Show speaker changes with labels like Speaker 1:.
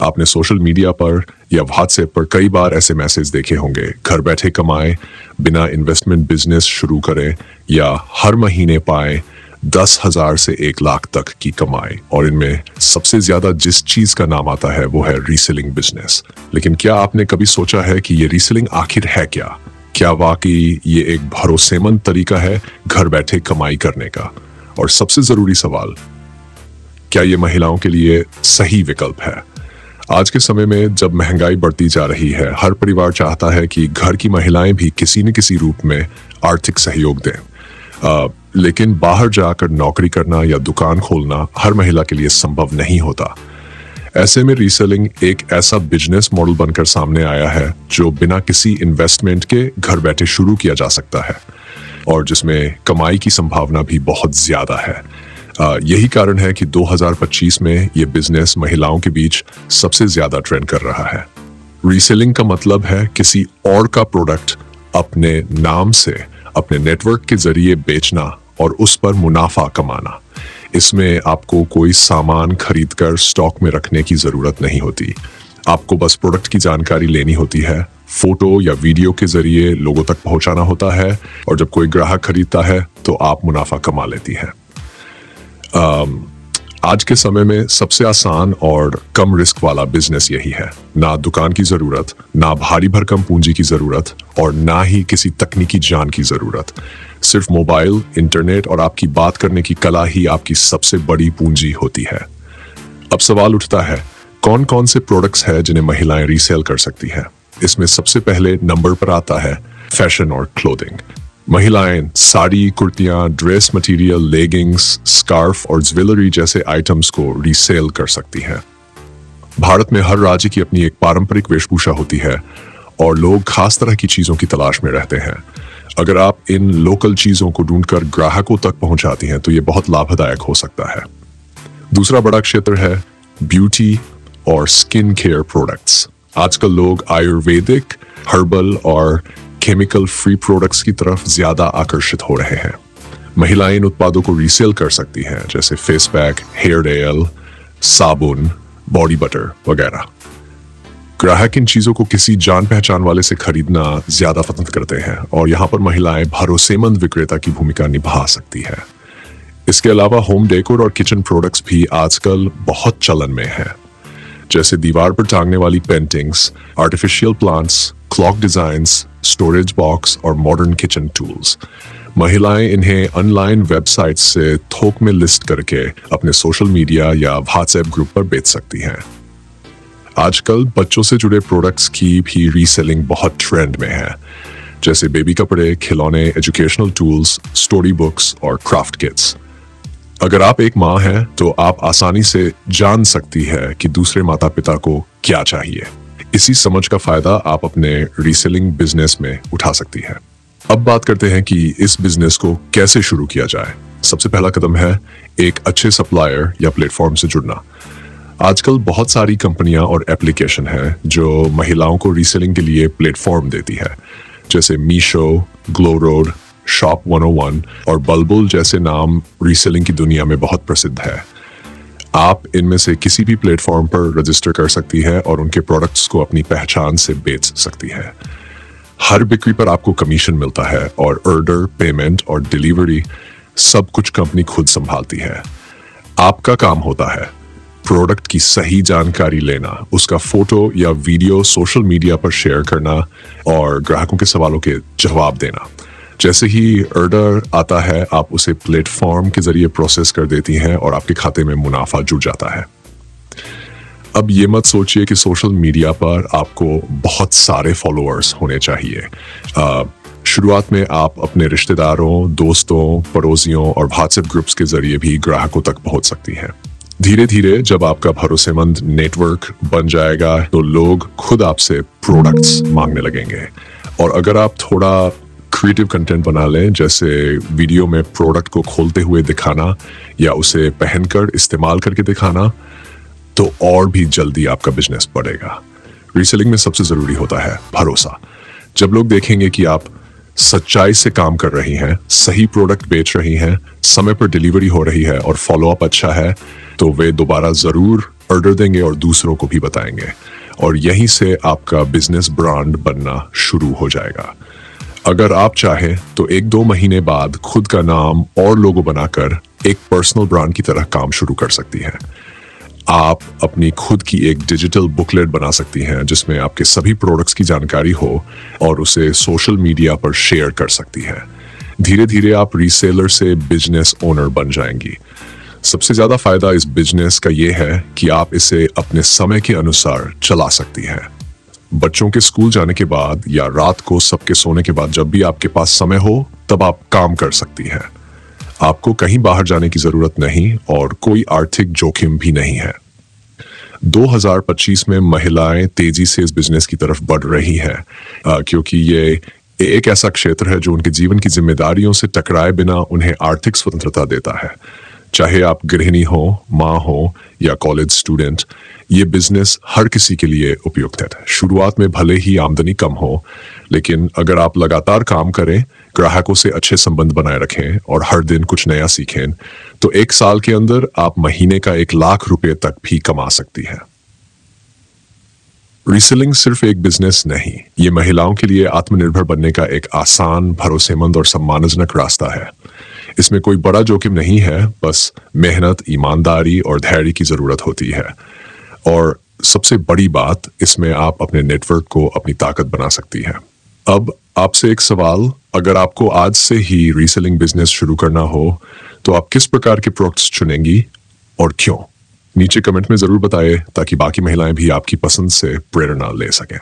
Speaker 1: आपने social media पर या व्हाट्सएप पर कई बार ऐसे मैसेज देखे होंगे, घर बैठे कमाएं, बिना इन्वेस्टमेंट बिजनेस शुरू करें या हर महीने पाएं 10,000 से 1 लाख तक की कमाई। और इनमें सबसे ज्यादा जिस चीज का नाम आता है वो है रीसेलिंग बिजनेस। लेकिन क्या आपने कभी सोचा है कि ये रीसेलिंग आखिर है क्या? क्या वाकई ये एक भरोसेमंद तरीका है घर बैठे कमाई करने का? और सबसे जरूरी सवाल, क्या ये महिलाओं के लिए सही विकल्प है? आज के समय में जब महंगाई बढ़ती जा रही है, हर परिवार चाहता है कि घर की महिलाएं भी किसी न किसी रूप में आर्थिक सहयोग दें। लेकिन बाहर जाकर नौकरी करना या दुकान खोलना हर महिला के लिए संभव नहीं होता। ऐसे में रीसेलिंग एक ऐसा बिजनेस मॉडल बनकर सामने आया है जो बिना किसी इन्वेस्टमेंट के घर बैठे शुरू किया जा सकता है और जिसमें कमाई की संभावना भी बहुत ज्यादा है। यही कारण है कि 2025 में ये बिजनेस महिलाओं के बीच सबसे ज्यादा ट्रेंड कर रहा है। रीसेलिंग का मतलब है किसी और का प्रोडक्ट अपने नाम से अपने नेटवर्क के जरिए बेचना और उस पर मुनाफा कमाना। इसमें आपको कोई सामान खरीदकर स्टॉक में रखने की जरूरत नहीं होती। आपको बस प्रोडक्ट की जानकारी लेनी होती है, फोटो या वीडियो के जरिए लोगों तक पहुंचाना होता है और जब कोई ग्राहक खरीदता है तो आप मुनाफा कमा लेती हैं। आज के समय में सबसे आसान और कम रिस्क वाला बिजनेस यही है। ना दुकान की जरूरत, ना भारी भरकम पूंजी की जरूरत और ना ही किसी तकनीकी जान की जरूरत। सिर्फ मोबाइल, इंटरनेट और आपकी बात करने की कला ही आपकी सबसे बड़ी पूंजी होती है। अब सवाल उठता है, कौन कौन से प्रोडक्ट्स हैं जिन्हें महिलाएं रीसेल कर सकती हैं? इसमें सबसे पहले नंबर पर आता है फैशन और क्लोथिंग। महिलाएं साड़ी, कुर्तियां, ड्रेस मटेरियल, लेगिंग्स, स्कार्फ और ज्वेलरी जैसे आइटम्स को रीसेल कर सकती हैं। भारत में हर राज्य की अपनी एक पारंपरिक वेशभूषा होती है और लोग खास तरह की चीजों की तलाश में रहते हैं। अगर आप इन लोकल चीजों को ढूंढकर ग्राहकों तक पहुंचाती हैं तो ये बहुत लाभदायक हो सकता है। दूसरा बड़ा क्षेत्र है ब्यूटी और स्किन केयर प्रोडक्ट्स। आजकल लोग आयुर्वेदिक, हर्बल और केमिकल फ्री प्रोडक्ट्स की तरफ ज्यादा आकर्षित हो रहे हैं। महिलाएं इन उत्पादों को रीसेल कर सकती हैं, जैसे फेस पैक, हेयर ऑयल, साबुन, बॉडी बटर वगैरह। ग्राहक इन चीजों को किसी जान पहचान वाले से खरीदना ज्यादा पसंद करते हैं और यहाँ पर महिलाएं भरोसेमंद विक्रेता की भूमिका निभा सकती है। इसके अलावा होम डेकोर और किचन प्रोडक्ट्स भी आजकल बहुत चलन में है, जैसे दीवार पर टांगने वाली paintings, artificial plants, clock designs, storage box और मॉडर्न किचन टूल्स। महिलाएं इन्हें ऑनलाइन वेबसाइट से थोक में लिस्ट करके अपने सोशल मीडिया या व्हाट्सएप ग्रुप पर बेच सकती हैं। आजकल बच्चों से जुड़े प्रोडक्ट्स की भी रीसेलिंग बहुत ट्रेंड में है, जैसे बेबी कपड़े, खिलौने, एजुकेशनल टूल्स, स्टोरी बुक्स और क्राफ्ट किट्स। अगर आप एक माँ हैं तो आप आसानी से जान सकती है कि दूसरे माता पिता को क्या चाहिए। इसी समझ का फायदा आप अपने रीसेलिंग बिजनेस में उठा सकती है। अब बात करते हैं कि इस बिजनेस को कैसे शुरू किया जाए। सबसे पहला कदम है एक अच्छे सप्लायर या प्लेटफॉर्म से जुड़ना। आजकल बहुत सारी कंपनियां और एप्लीकेशन हैं जो महिलाओं को रीसेलिंग के लिए प्लेटफॉर्म देती है, जैसे मीशो, ग्लोरोड, शॉप 101 और बल्बुल जैसे नाम रीसेलिंग की दुनिया में बहुत प्रसिद्ध है। आप इनमें से किसी भी प्लेटफॉर्म पर रजिस्टर कर सकती है और उनके प्रोडक्ट्स को अपनी पहचान से बेच सकती है। हर बिक्री पर आपको कमीशन मिलता है और ऑर्डर, पेमेंट और डिलीवरी सब कुछ कंपनी खुद संभालती है। आपका काम होता है प्रोडक्ट की सही जानकारी लेना, उसका फोटो या वीडियो सोशल मीडिया पर शेयर करना और ग्राहकों के सवालों के जवाब देना। जैसे ही ऑर्डर आता है आप उसे प्लेटफॉर्म के जरिए प्रोसेस कर देती हैं और आपके खाते में मुनाफा जुड़ जाता है। अब ये मत सोचिए कि सोशल मीडिया पर आपको बहुत सारे फॉलोअर्स होने चाहिए। शुरुआत में आप अपने रिश्तेदारों, दोस्तों, पड़ोसियों और व्हाट्सएप ग्रुप्स के जरिए भी ग्राहकों तक पहुंच सकती हैं। धीरे धीरे जब आपका भरोसेमंद नेटवर्क बन जाएगा तो लोग खुद आपसे प्रोडक्ट्स मांगने लगेंगे। और अगर आप थोड़ा क्रिएटिव कंटेंट बना लें, जैसे वीडियो में प्रोडक्ट को खोलते हुए दिखाना या उसे पहनकर इस्तेमाल करके दिखाना, तो और भी जल्दी आपका बिजनेस बढ़ेगा। रीसेलिंग में सबसे जरूरी होता है भरोसा। जब लोग देखेंगे कि आप सच्चाई से काम कर रही हैं, सही प्रोडक्ट बेच रही हैं, समय पर डिलीवरी हो रही है और फॉलोअप अच्छा है, तो वे दोबारा जरूर ऑर्डर देंगे और दूसरों को भी बताएंगे और यहीं से आपका बिजनेस ब्रांड बनना शुरू हो जाएगा। अगर आप चाहें तो 1-2 महीने बाद खुद का नाम और लोगो बनाकर एक पर्सनल ब्रांड की तरह काम शुरू कर सकती हैं। आप अपनी खुद की एक डिजिटल बुकलेट बना सकती हैं जिसमें आपके सभी प्रोडक्ट्स की जानकारी हो और उसे सोशल मीडिया पर शेयर कर सकती हैं। धीरे धीरे आप रीसेलर से बिजनेस ओनर बन जाएंगी। सबसे ज्यादा फायदा इस बिजनेस का यह है कि आप इसे अपने समय के अनुसार चला सकती हैं। बच्चों के स्कूल जाने के बाद या रात को सबके सोने के बाद जब भी आपके पास समय हो तब आप काम कर सकती हैं। आपको कहीं बाहर जाने की जरूरत नहीं और कोई आर्थिक जोखिम भी नहीं है। 2025 में महिलाएं तेजी से इस बिजनेस की तरफ बढ़ रही हैं क्योंकि ये एक ऐसा क्षेत्र है जो उनके जीवन की जिम्मेदारियों से टकराए बिना उन्हें आर्थिक स्वतंत्रता देता है। चाहे आप गृहिणी हो, माँ हो या कॉलेज स्टूडेंट, ये बिजनेस हर किसी के लिए उपयुक्त है। शुरुआत में भले ही आमदनी कम हो, लेकिन अगर आप लगातार काम करें, ग्राहकों से अच्छे संबंध बनाए रखें और हर दिन कुछ नया सीखें, तो 1 साल के अंदर आप महीने का 1 लाख रुपए तक भी कमा सकती हैं। रीसेलिंग सिर्फ एक बिजनेस नहीं, ये महिलाओं के लिए आत्मनिर्भर बनने का एक आसान, भरोसेमंद और सम्मानजनक रास्ता है। इसमें कोई बड़ा जोखिम नहीं है, बस मेहनत, ईमानदारी और धैर्य की जरूरत होती है। और सबसे बड़ी बात, इसमें आप अपने नेटवर्क को अपनी ताकत बना सकती हैं। अब आपसे एक सवाल, अगर आपको आज से ही रीसेलिंग बिजनेस शुरू करना हो तो आप किस प्रकार के प्रोडक्ट्स चुनेंगी और क्यों? नीचे कमेंट में जरूर बताएं ताकि बाकी महिलाएं भी आपकी पसंद से प्रेरणा ले सकें।